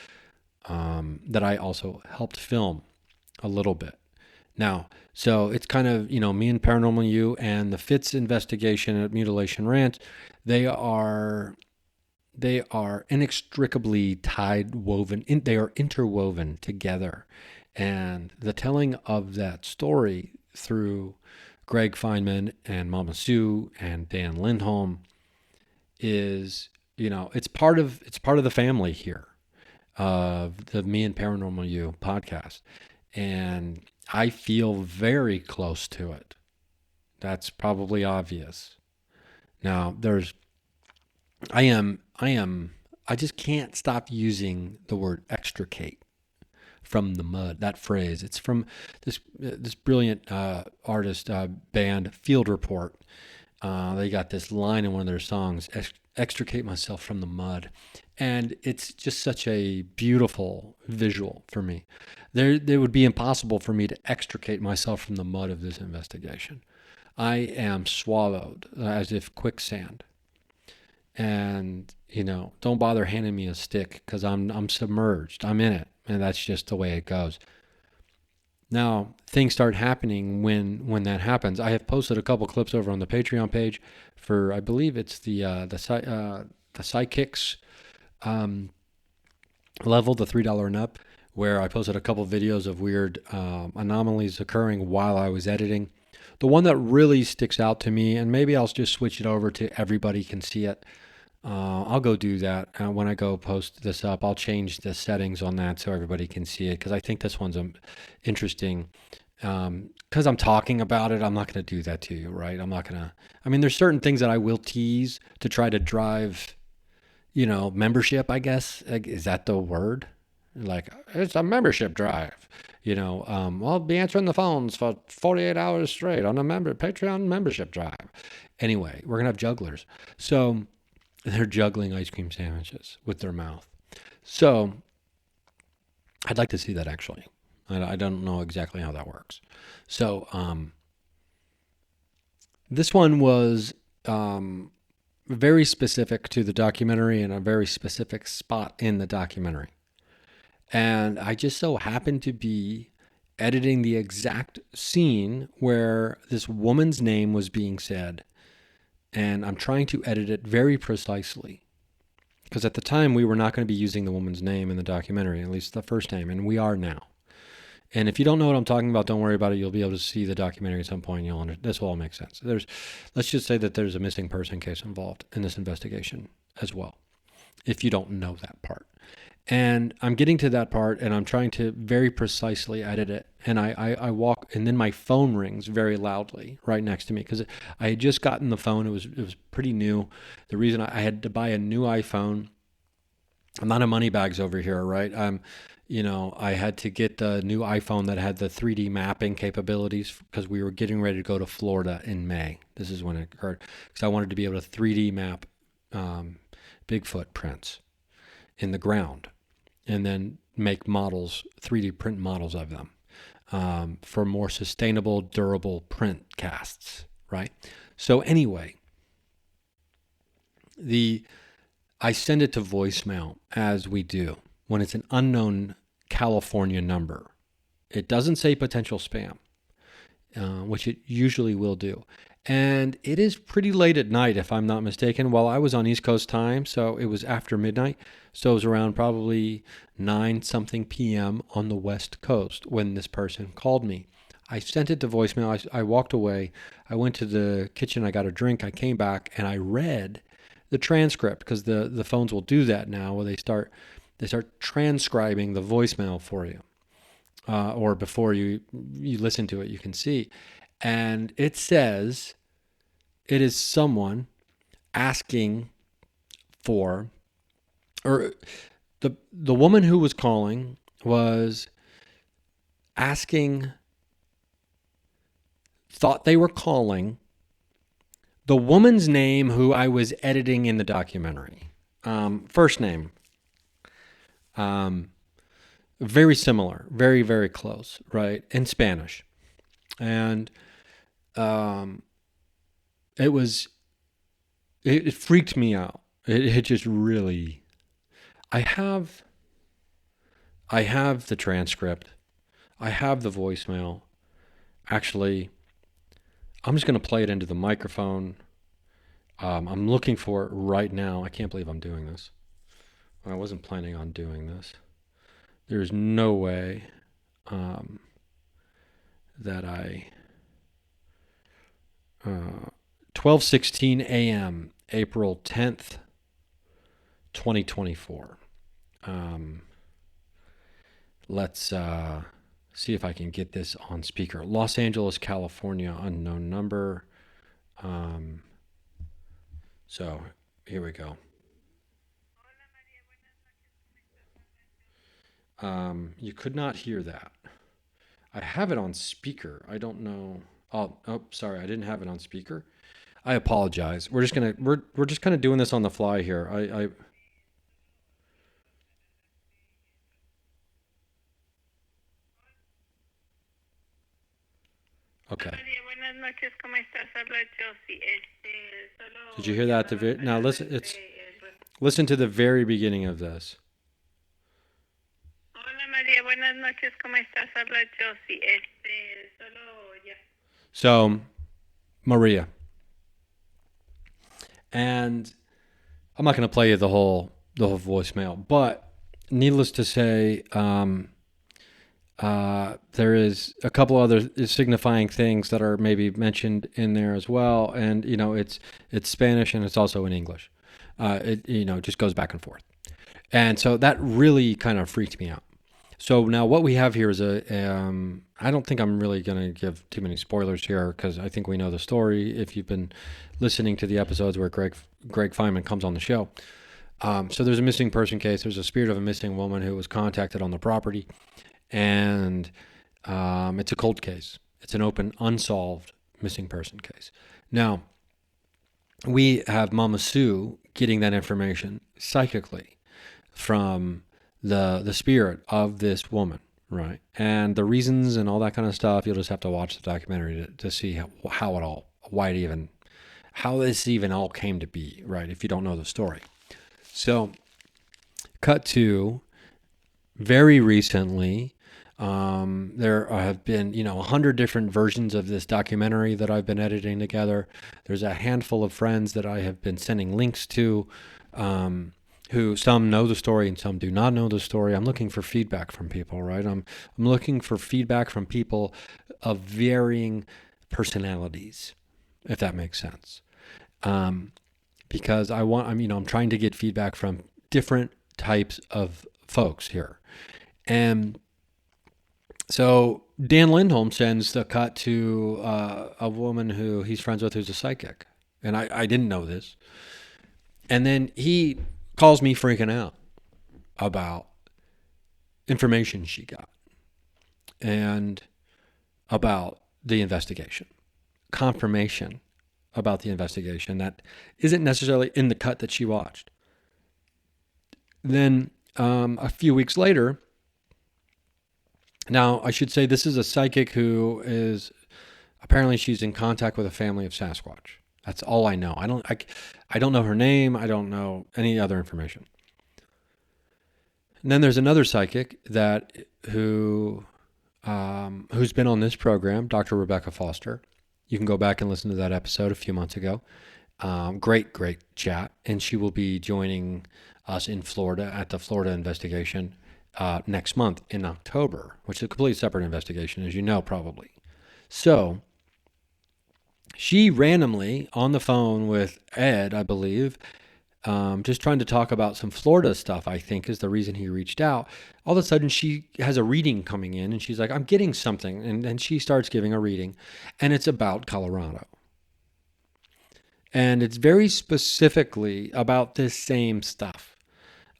that I also helped film a little bit. Now, so it's kind of, me and Paranormal U and the Fitz investigation at Mutilation Ranch, they are inextricably they are interwoven together. And the telling of that story through Greg Feynman and Mama Sue and Dan Lindholm is, it's part of the family here of the Me and Paranormal U podcast. And I feel very close to it. That's probably obvious. Now, I am I just can't stop using the word extricate from the mud. That phrase. It's from this brilliant artist band Field Report. They got this line in one of their songs: "Extricate myself from the mud," and it's just such a beautiful visual for me. It would be impossible for me to extricate myself from the mud of this investigation. I am swallowed as if quicksand, and don't bother handing me a stick because I'm submerged. I'm in it, and that's just the way it goes. Now, things start happening when that happens. I have posted a couple clips over on the Patreon page for, I believe it's the Sidekicks level, the $3 and up, where I posted a couple videos of weird anomalies occurring while I was editing. The one that really sticks out to me, and maybe I'll just switch it over to everybody can see it. I'll go do that when I go post this up. I'll change the settings on that so everybody can see it, because I think this one's interesting. Because I'm talking about it, I'm not going to do that to you, right? I'm not going to. I mean, there's certain things that I will tease to try to drive, membership, I guess. Is that the word? Like, it's a membership drive. I'll be answering the phones for 48 hours straight on a Patreon membership drive. Anyway, we're going to have jugglers. So they're juggling ice cream sandwiches with their mouth. So I'd like to see that, actually. I don't know exactly how that works. So this one was very specific to the documentary and a very specific spot in the documentary. And I just so happened to be editing the exact scene where this woman's name was being said. And I'm trying to edit it very precisely. Because at the time, we were not going to be using the woman's name in the documentary, at least the first name, and we are now. And if you don't know what I'm talking about, don't worry about it. You'll be able to see the documentary at some point. This will all make sense. Let's just say that there's a missing person case involved in this investigation as well, if you don't know that part. And I'm getting to that part, and I'm trying to very precisely edit it. And I walk, and then my phone rings very loudly right next to me, because I had just gotten the phone. It was pretty new. The reason I had to buy a new iPhone. I'm not a moneybags over here, right? I had to get the new iPhone that had the 3D mapping capabilities, because we were getting ready to go to Florida in May. This is when it occurred, because I wanted to be able to 3D map Bigfoot prints in the ground, and then make models, 3D print models of them for more sustainable, durable print casts, right? So anyway, I send it to voicemail, as we do when it's an unknown California number. It doesn't say potential spam, which it usually will do. And it is pretty late at night, if I'm not mistaken. Well, I was on East Coast time, so it was after midnight. So it was around probably 9-something p.m. on the West Coast when this person called me. I sent it to voicemail. I walked away. I went to the kitchen. I got a drink. I came back, and I read the transcript, because the phones will do that now, where they start transcribing the voicemail for you. Or before you listen to it, you can see. And it says it is someone asking for, or the woman who was calling was asking, thought they were calling the woman's name who I was editing in the documentary. First name. Very similar, very, very close, right? In Spanish. And it freaked me out. It just really, I have the transcript. I have the voicemail. Actually, I'm just going to play it into the microphone. I'm looking for it right now. I can't believe I'm doing this. I wasn't planning on doing this. There's no way that I 12:16 a.m. April 10th, 2024. Let's see if I can get this on speaker. Los Angeles, California, unknown number. So here we go. You could not hear that. I have it on speaker. I don't know. Oh, sorry, I didn't have it on speaker. I apologize. We're just kind of doing this on the fly here. I Okay. María, buenas noches, ¿cómo estás? Habla Chelsea. Did you Solo hear that? llamaba Now para listen. darte el Listen to the very beginning of this. Hola María, buenas noches, ¿cómo estás? Habla Chelsea. Solo ya. So, Maria, and I'm not going to play you the whole voicemail, but needless to say, there is a couple other signifying things that are maybe mentioned in there as well, and it's Spanish and it's also in English. It just goes back and forth, and so that really kind of freaked me out. So now what we have here is I don't think I'm really going to give too many spoilers here because I think we know the story if you've been listening to the episodes where Greg Feynman comes on the show. So there's a missing person case. There's a spirit of a missing woman who was contacted on the property, and it's a cold case. It's an open, unsolved missing person case. Now, we have Mama Sue getting that information psychically from the spirit of this woman, right? And the reasons and all that kind of stuff, you'll just have to watch the documentary to see how this even all came to be, right? If you don't know the story. So, cut to very recently, there have been 100 different versions of this documentary that I've been editing together. There's a handful of friends that I have been sending links to, who some know the story and some do not know the story. I'm looking for feedback from people, right? I'm looking for feedback from people of varying personalities, if that makes sense. Because I'm trying to get feedback from different types of folks here. And so Dan Lindholm sends the cut to a woman who he's friends with who's a psychic. And I didn't know this. And then he calls me freaking out about information she got and about the investigation, confirmation about the investigation that isn't necessarily in the cut that she watched. Then a few weeks later, now I should say this is a psychic who is apparently she's in contact with a family of Sasquatch. That's all I know. I don't know her name. I don't know any other information. And then there's another psychic who's been on this program, Dr. Rebecca Foster. You can go back and listen to that episode a few months ago. Great chat. And she will be joining us in Florida at the Florida investigation next month in October, which is a completely separate investigation, as you know, probably. So she randomly on the phone with Ed, I believe, just trying to talk about some Florida stuff, I think is the reason he reached out. All of a sudden she has a reading coming in and she's like, I'm getting something. And she starts giving a reading and it's about Colorado. And it's very specifically about this same stuff.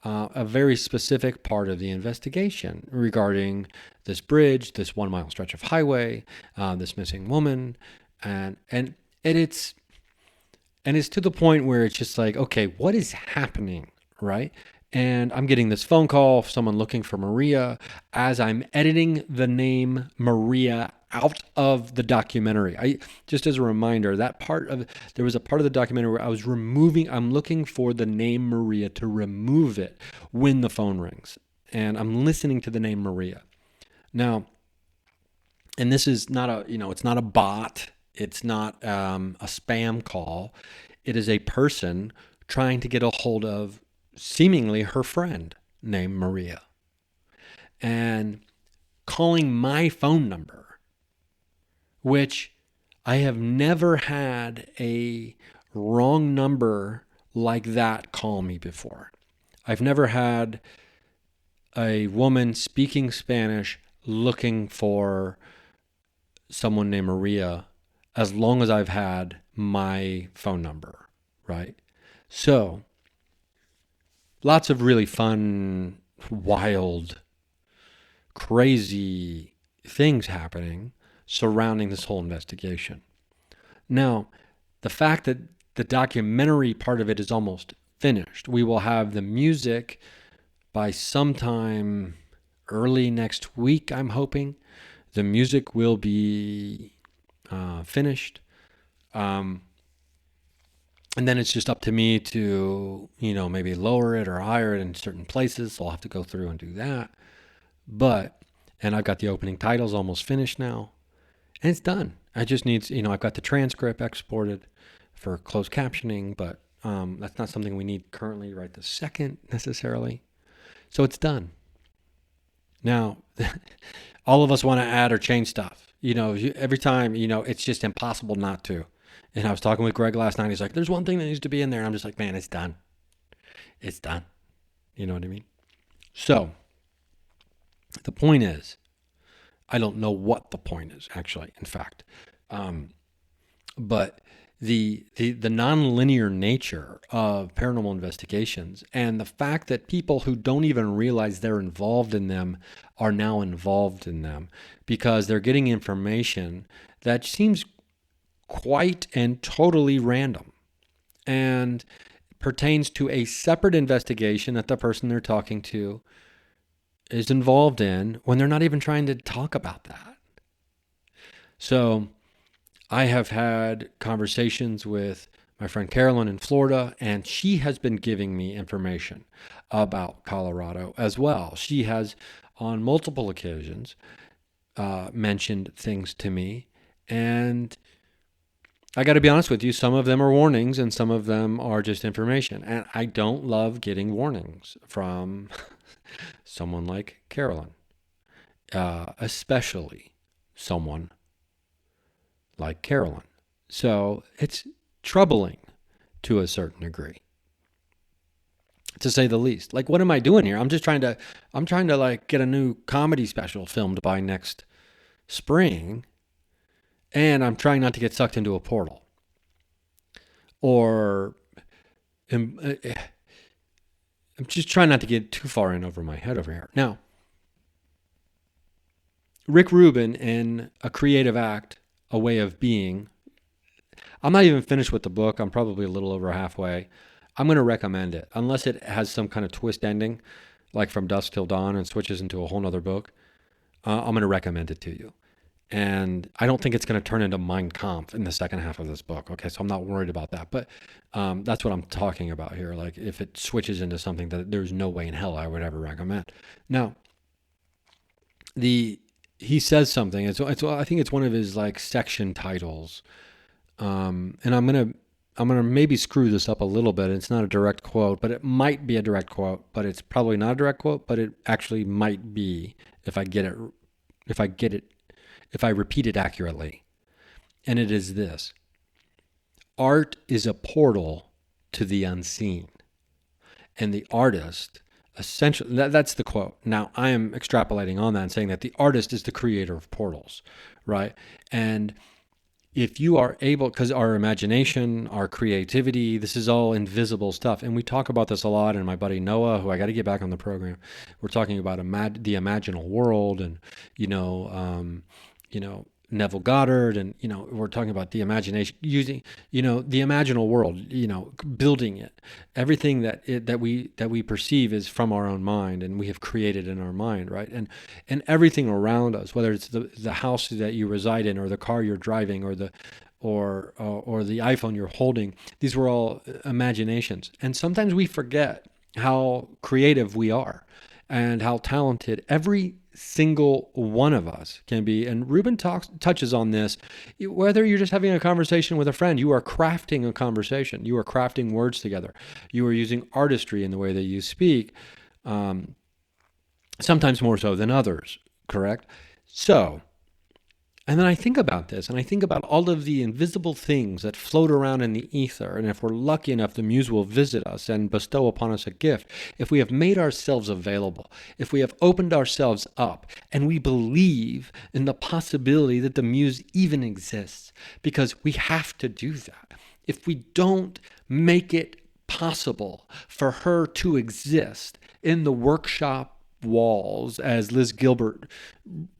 A very specific part of the investigation regarding this bridge, this 1 mile stretch of highway, this missing woman. And it's to the point where it's just like, okay, what is happening, right? And I'm getting this phone call, someone looking for Maria, as I'm editing the name Maria out of the documentary. Just as a reminder, there was a part of the documentary where I'm looking for the name Maria to remove it when the phone rings. And I'm listening to the name Maria. Now, and this is not it's not a bot. It's not a spam call. It is a person trying to get a hold of seemingly her friend named Maria and calling my phone number, which I have never had a wrong number like that call me before. I've never had a woman speaking Spanish looking for someone named Maria as long as I've had my phone number, right? So, lots of really fun, wild crazy things happening surrounding this whole investigation. Now, the fact that the documentary part of it is almost finished, we will have the music by sometime early next week, I'm hoping. The music will be finished. And then it's just up to me to, maybe lower it or higher it in certain places. So I'll have to go through and do that. And I've got the opening titles almost finished now. And it's done. I just need, I've got the transcript exported for closed captioning, but that's not something we need currently right this second necessarily. So it's done. Now, all of us want to add or change stuff. Every time, it's just impossible not to. And I was talking with Greg last night. He's like, there's one thing that needs to be in there. And I'm just like, man, it's done. It's done. You know what I mean? So the point is, I don't know what the point is, actually, in fact. But the nonlinear nature of paranormal investigations and the fact that people who don't even realize they're involved in them are now involved in them because they're getting information that seems quite and totally random and pertains to a separate investigation that the person they're talking to is involved in when they're not even trying to talk about that. So I have had conversations with my friend Carolyn in Florida, and she has been giving me information about Colorado as well. She has, on multiple occasions, mentioned things to me, and I got to be honest with you, some of them are warnings and some of them are just information. And I don't love getting warnings from someone like Carolyn, especially someone like Carolyn. So it's troubling to a certain degree, to say the least. Like, what am I doing here? I'm trying to like get a new comedy special filmed by next spring. And I'm trying not to get sucked into a portal. Or I'm just trying not to get too far in over my head over here. Now, Rick Rubin in A Creative Act, A Way of Being. I'm not even finished with the book. I'm probably a little over halfway. I'm going to recommend it. Unless it has some kind of twist ending, like From Dusk Till Dawn, and switches into a whole nother book, I'm going to recommend it to you. And I don't think it's going to turn into Mein Kampf in the second half of this book. Okay, so I'm not worried about that. But that's what I'm talking about here. Like, if it switches into something that there's no way in hell I would ever recommend. Now, he says something. I think it's one of his like section titles. And I'm gonna maybe screw this up a little bit. It's not a direct quote, but it might be a direct quote. But it's probably not a direct quote. But it actually might be if I repeat it accurately. And it is this: art is a portal to the unseen. And the artist, essentially, that's the quote. Now, I am extrapolating on that and saying that the artist is the creator of portals, right? And if you are able, because our imagination, our creativity, this is all invisible stuff. And we talk about this a lot. And my buddy Noah, who I got to get back on the program, we're talking about the imaginal world and, Neville Goddard, and, we're talking about the imagination, using, the imaginal world, building it. Everything that we perceive is from our own mind, and we have created in our mind, right? And everything around us, whether it's the house that you reside in, or the car you're driving, or the iPhone you're holding, these were all imaginations. And sometimes we forget how creative we are and how talented every single one of us can be. And Rubin touches on this. Whether you're just having a conversation with a friend, you are crafting a conversation. You are crafting words together. You are using artistry in the way that you speak, sometimes more so than others, correct? So, and then I think about this, and I think about all of the invisible things that float around in the ether. And if we're lucky enough, the Muse will visit us and bestow upon us a gift. If we have made ourselves available, if we have opened ourselves up, and we believe in the possibility that the Muse even exists, because we have to do that. If we don't make it possible for her to exist in the workshop walls, as Liz Gilbert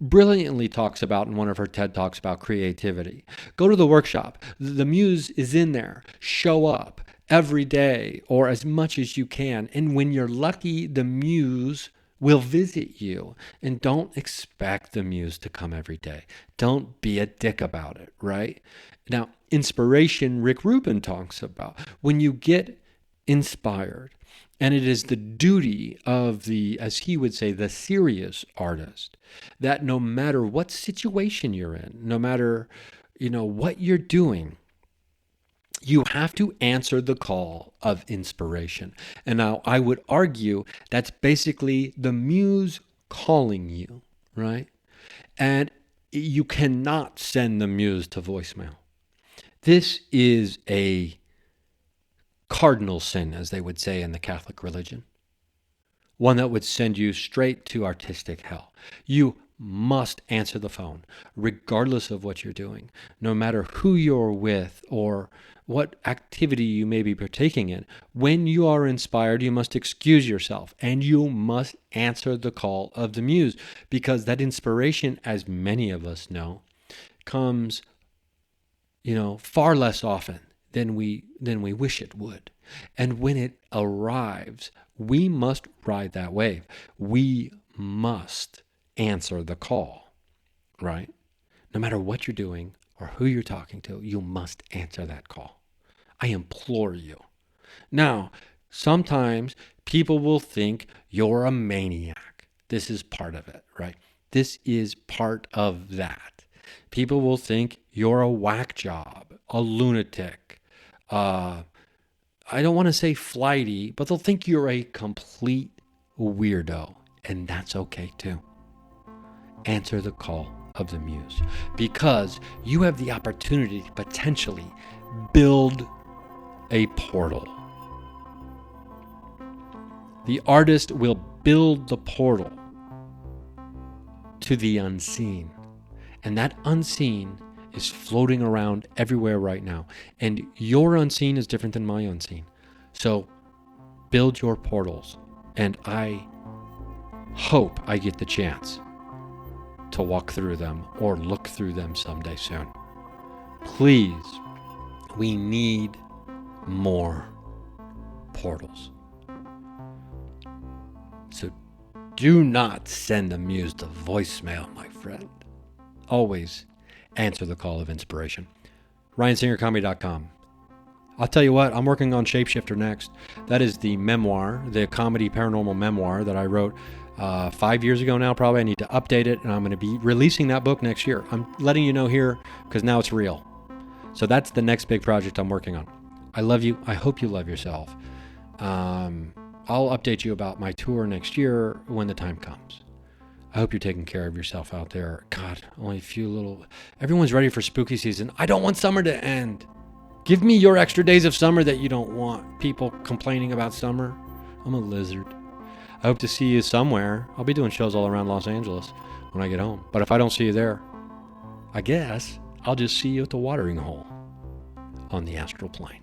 brilliantly talks about in one of her TED Talks about creativity. Go to the workshop. The Muse is in there. Show up every day or as much as you can. And when you're lucky, the Muse will visit you. And don't expect the Muse to come every day. Don't be a dick about it, right? Now, inspiration, Rick Rubin talks about when you get inspired, and it is the duty of the, as he would say, the serious artist, that no matter what situation you're in, no matter, what you're doing, you have to answer the call of inspiration. And now I would argue that's basically the Muse calling you, right? And you cannot send the Muse to voicemail. This is a cardinal sin, as they would say in the Catholic religion. One that would send you straight to artistic hell. You must answer the phone, regardless of what you're doing, no matter who you're with or what activity you may be partaking in. When you are inspired, you must excuse yourself and you must answer the call of the Muse, because that inspiration, as many of us know, comes, far less often than we wish it would. And when it arrives, we must ride that wave. We must answer the call, right? No matter what you're doing or who you're talking to, you must answer that call. I implore you. Now, sometimes people will think you're a maniac. This is part of it, right? This is part of that. People will think you're a whack job, a lunatic, I don't want to say flighty, but they'll think you're a complete weirdo, and that's okay too. Answer the call of the Muse, because you have the opportunity to potentially build a portal. The artist will build the portal to the unseen, and that unseen is floating around everywhere right now. And your unseen is different than my unseen. So build your portals. And I hope I get the chance to walk through them or look through them someday soon. Please, we need more portals. So do not send the Muse to voicemail, my friend. Always answer the call of inspiration. RyanSingerComedy.com. I'll tell you what, I'm working on Shapeshifter next. That is the memoir, the comedy paranormal memoir that I wrote 5 years ago now, probably. I need to update it, and I'm going to be releasing that book next year. I'm letting you know here because now it's real. So that's the next big project I'm working on. I love you. I hope you love yourself. I'll update you about my tour next year when the time comes. I hope you're taking care of yourself out there. God, only a few little... Everyone's ready for spooky season. I don't want summer to end. Give me your extra days of summer that you don't want. People complaining about summer. I'm a lizard. I hope to see you somewhere. I'll be doing shows all around Los Angeles when I get home. But if I don't see you there, I guess I'll just see you at the watering hole on the astral plane.